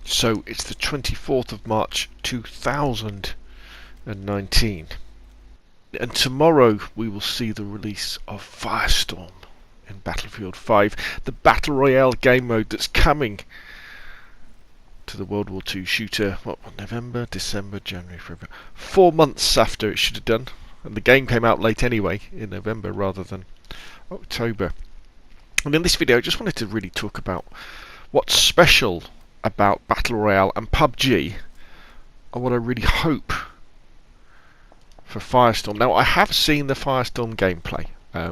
So it's the 24th of March 2019, and tomorrow we will see the release of Firestorm in Battlefield 5, the Battle Royale game mode that's coming to the World War II shooter, November, December, January, February, 4 months after it should have done, and the game came out late anyway, in November rather than October. And in this video I just wanted to really talk about what's special about Battle Royale and PUBG, and what I really hope for Firestorm. Now, I have seen the Firestorm gameplay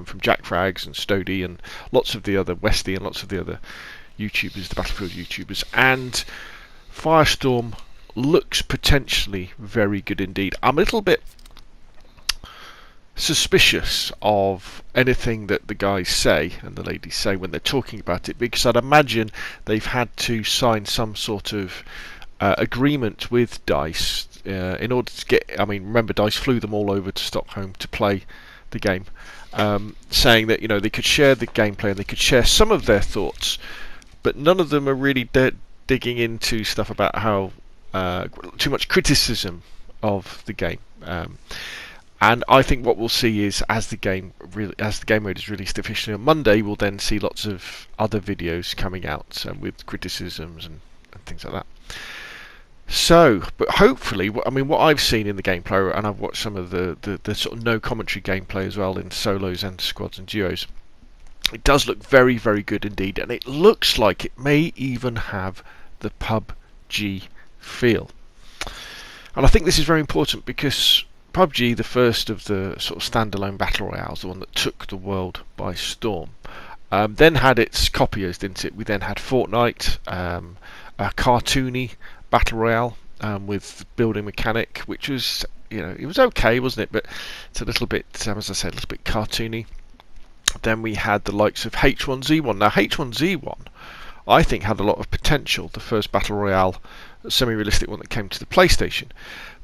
from Jack Frags and Stody and lots of the other Westy and lots of the other YouTubers, the Battlefield YouTubers, and Firestorm looks potentially very good indeed. I'm a little bit suspicious of anything that the guys say and the ladies say when they're talking about it, because I'd imagine they've had to sign some sort of agreement with DICE in order to get, I mean, remember DICE flew them all over to Stockholm to play the game, saying that, you know, they could share the gameplay and they could share some of their thoughts, but none of them are really digging into stuff about how too much criticism of the game. And I think what we'll see is, as the game mode is released officially on Monday, we'll then see lots of other videos coming out with criticisms and things like that. So, but hopefully, I mean, what I've seen in the gameplay, and I've watched some of the sort of no commentary gameplay as well in solos and squads and duos, it does look very, very good indeed, and it looks like it may even have the PUBG feel. And I think this is very important because PUBG, the first of the sort of standalone battle royales, the one that took the world by storm, then had its copiers, didn't it? We then had Fortnite, a cartoony battle royale with building mechanic, which was, you know, it was okay, wasn't it? But it's a little bit, as I said, a little bit cartoony. Then we had the likes of H1Z1. Now, H1Z1, I think, had a lot of potential. The first battle royale, semi-realistic one that came to the PlayStation.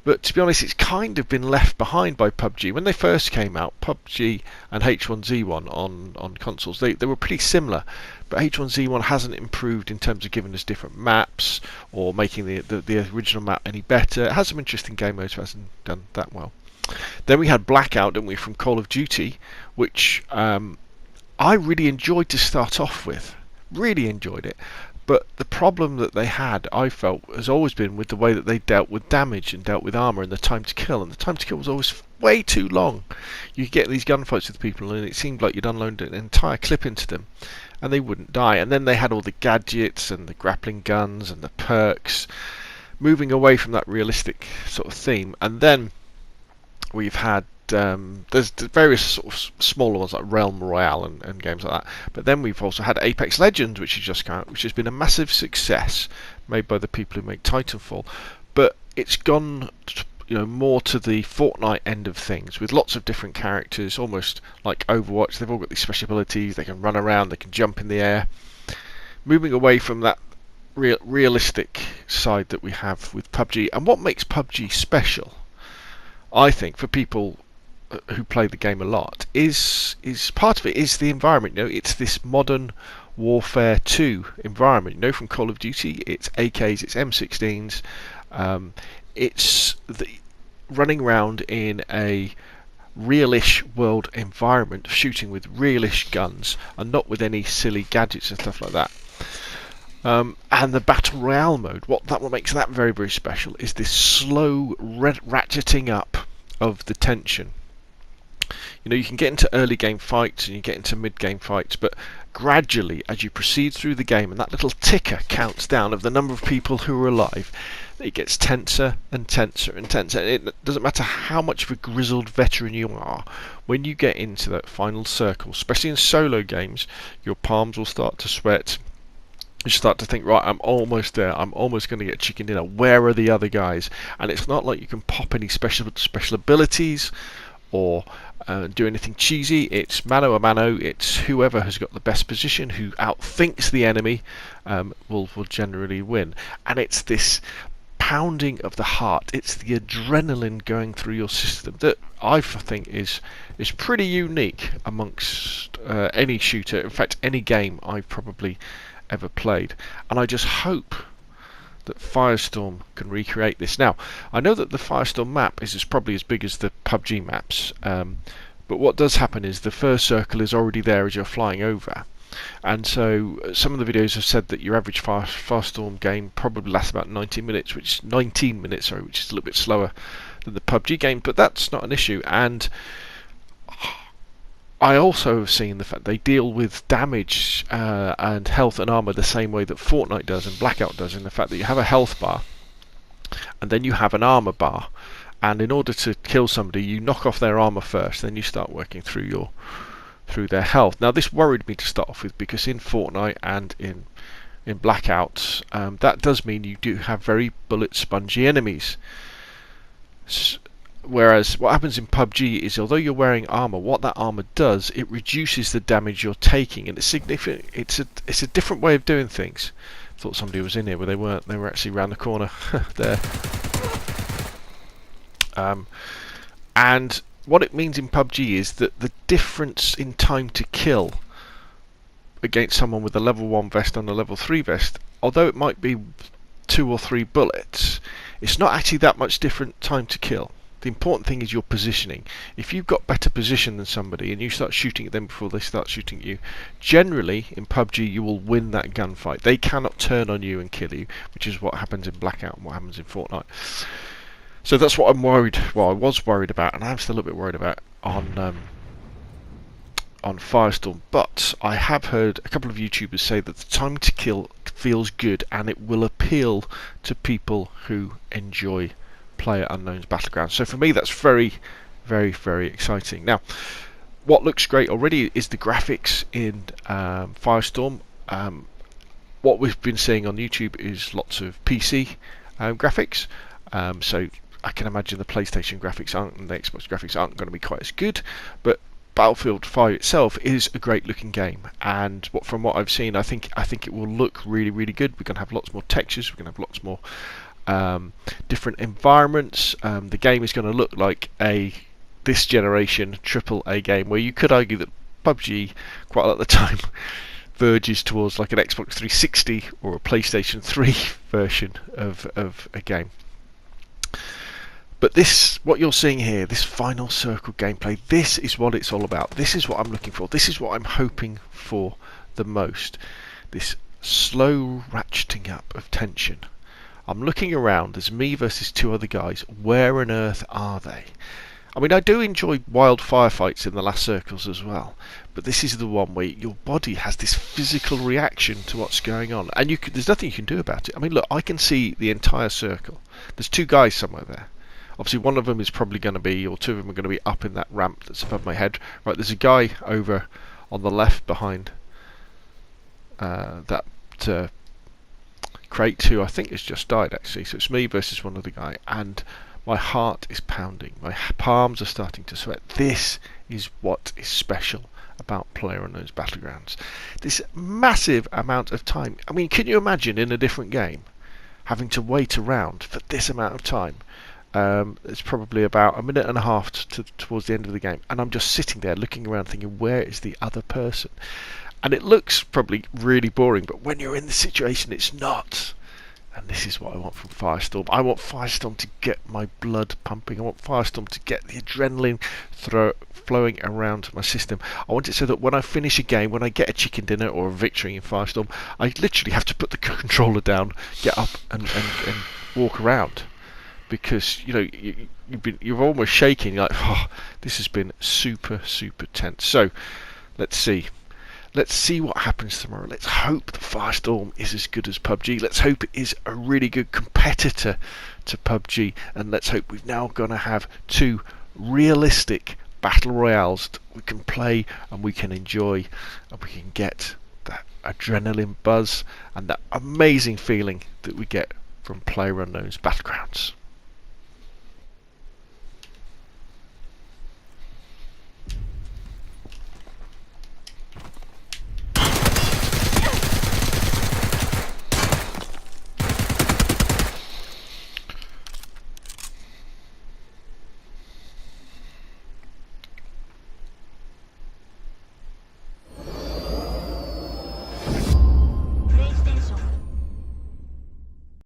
But to be honest, it's kind of been left behind by PUBG. When they first came out, PUBG and H1Z1 on consoles, they were pretty similar. But H1Z1 hasn't improved in terms of giving us different maps or making the original map any better. It has some interesting game modes, but hasn't done that well. Then we had Blackout, didn't we, from Call of Duty, which I really enjoyed to start off with. Really enjoyed it. But the problem that they had, I felt, has always been with the way that they dealt with damage and dealt with armour and the time to kill. And the time to kill was always way too long. You could get these gunfights with people and it seemed like you'd unload an entire clip into them and they wouldn't die. And then they had all the gadgets and the grappling guns and the perks, moving away from that realistic sort of theme. And then we've had there's various sort of smaller ones like Realm Royale and games like that, but then we've also had Apex Legends, which has just come out, which has been a massive success, made by the people who make Titanfall, but it's gone, you know, more to the Fortnite end of things, with lots of different characters, almost like Overwatch. They've all got these special abilities, they can run around, they can jump in the air, moving away from that realistic side that we have with PUBG. And what makes PUBG special, I think, for people who play the game a lot, is part of it is the environment. You know, it's this modern Warfare 2 environment. You know, from Call of Duty, it's AKs, it's M16s, it's running around in a realish world environment, shooting with realish guns and not with any silly gadgets and stuff like that. And the Battle Royale mode, what makes that very, very special is this slow ratcheting up of the tension. You know, you can get into early game fights and you get into mid game fights, but gradually, as you proceed through the game and that little ticker counts down of the number of people who are alive, it gets tenser and tenser and tenser. And it doesn't matter how much of a grizzled veteran you are, when you get into that final circle, especially in solo games, your palms will start to sweat. You start to think, right, I'm almost there, I'm almost going to get chicken dinner, where are the other guys? And it's not like you can pop any special abilities or do anything cheesy. It's mano a mano. It's whoever has got the best position, who outthinks the enemy, will generally win. And it's this pounding of the heart, it's the adrenaline going through your system that I think is pretty unique amongst any shooter, in fact any game I've probably ever played. And I just hope that Firestorm can recreate this. Now, I know that the Firestorm map is probably as big as the PUBG maps, but what does happen is the first circle is already there as you're flying over. And so some of the videos have said that your average Firestorm game probably lasts about 19 minutes, which is a little bit slower than the PUBG game, but that's not an issue. And I also have seen the fact they deal with damage and health and armor the same way that Fortnite does and Blackout does, in the fact that you have a health bar and then you have an armor bar, and in order to kill somebody you knock off their armor first, then you start working through their health. Now this worried me to start off with, because in Fortnite and in Blackout, that does mean you do have very bullet spongy enemies. Whereas what happens in PUBG is, although you're wearing armor, what that armor does, it reduces the damage you're taking, and it's significant. It's a different way of doing things. Thought somebody was in here, but they weren't. They were actually around the corner there. And what it means in PUBG is that the difference in time to kill against someone with a level 1 vest and a level 3 vest, although it might be 2 or 3 bullets, it's not actually that much different time to kill. The important thing is your positioning. If you've got better position than somebody and you start shooting at them before they start shooting at you, generally in PUBG you will win that gunfight. They cannot turn on you and kill you, which is what happens in Blackout and what happens in Fortnite. So that's what I'm worried. Well, I was worried about, and I'm still a little bit worried about on Firestorm. But I have heard a couple of YouTubers say that the time to kill feels good, and it will appeal to people who enjoy PlayerUnknown's Battlegrounds. So for me, that's very, very, very exciting. Now, what looks great already is the graphics in Firestorm. What we've been seeing on YouTube is lots of PC graphics. So I can imagine the PlayStation graphics and the Xbox graphics aren't going to be quite as good, but Battlefield 5 itself is a great looking game, and from what I've seen, I think it will look really, really good. We're going to have lots more textures, we're going to have lots more different environments. The game is going to look like this generation AAA game, where you could argue that PUBG quite a lot of the time verges towards like an Xbox 360 or a PlayStation 3 version of a game. But this, what you're seeing here, this final circle gameplay, this is what it's all about. This is what I'm looking for. This is what I'm hoping for the most. This slow ratcheting up of tension. I'm looking around, there's me versus 2 other guys. Where on earth are they? I mean, I do enjoy wild firefights in the last circles as well, but this is the one where your body has this physical reaction to what's going on, and there's nothing you can do about it. I mean, look, I can see the entire circle. There's 2 guys somewhere there. Obviously, one of them is probably going to be, or 2 of them are going to be up in that ramp that's above my head. Right, there's a guy over on the left behind that crate, who I think has just died actually. So it's me versus one other guy, and my heart is pounding. My palms are starting to sweat. This is what is special about PlayerUnknown's Battlegrounds. This massive amount of time. I mean, can you imagine in a different game having to wait around for this amount of time? It's probably about a minute and a half towards the end of the game, and I'm just sitting there looking around thinking, where is the other person? And it looks probably really boring, but when you're in the situation, it's not. And this is what I want from Firestorm. I want Firestorm to get my blood pumping. I want Firestorm to get the adrenaline flowing around my system. I want it so that when I finish a game, when I get a chicken dinner or a victory in Firestorm, I literally have to put the controller down, get up and walk around. Because you're almost shaking. You're like, oh, this has been super, super tense. So let's see what happens tomorrow. Let's hope that Firestorm is as good as PUBG. Let's hope it is a really good competitor to PUBG, and let's hope we've now going to have 2 realistic battle royales that we can play and we can enjoy, and we can get that adrenaline buzz and that amazing feeling that we get from PlayerUnknown's Battlegrounds.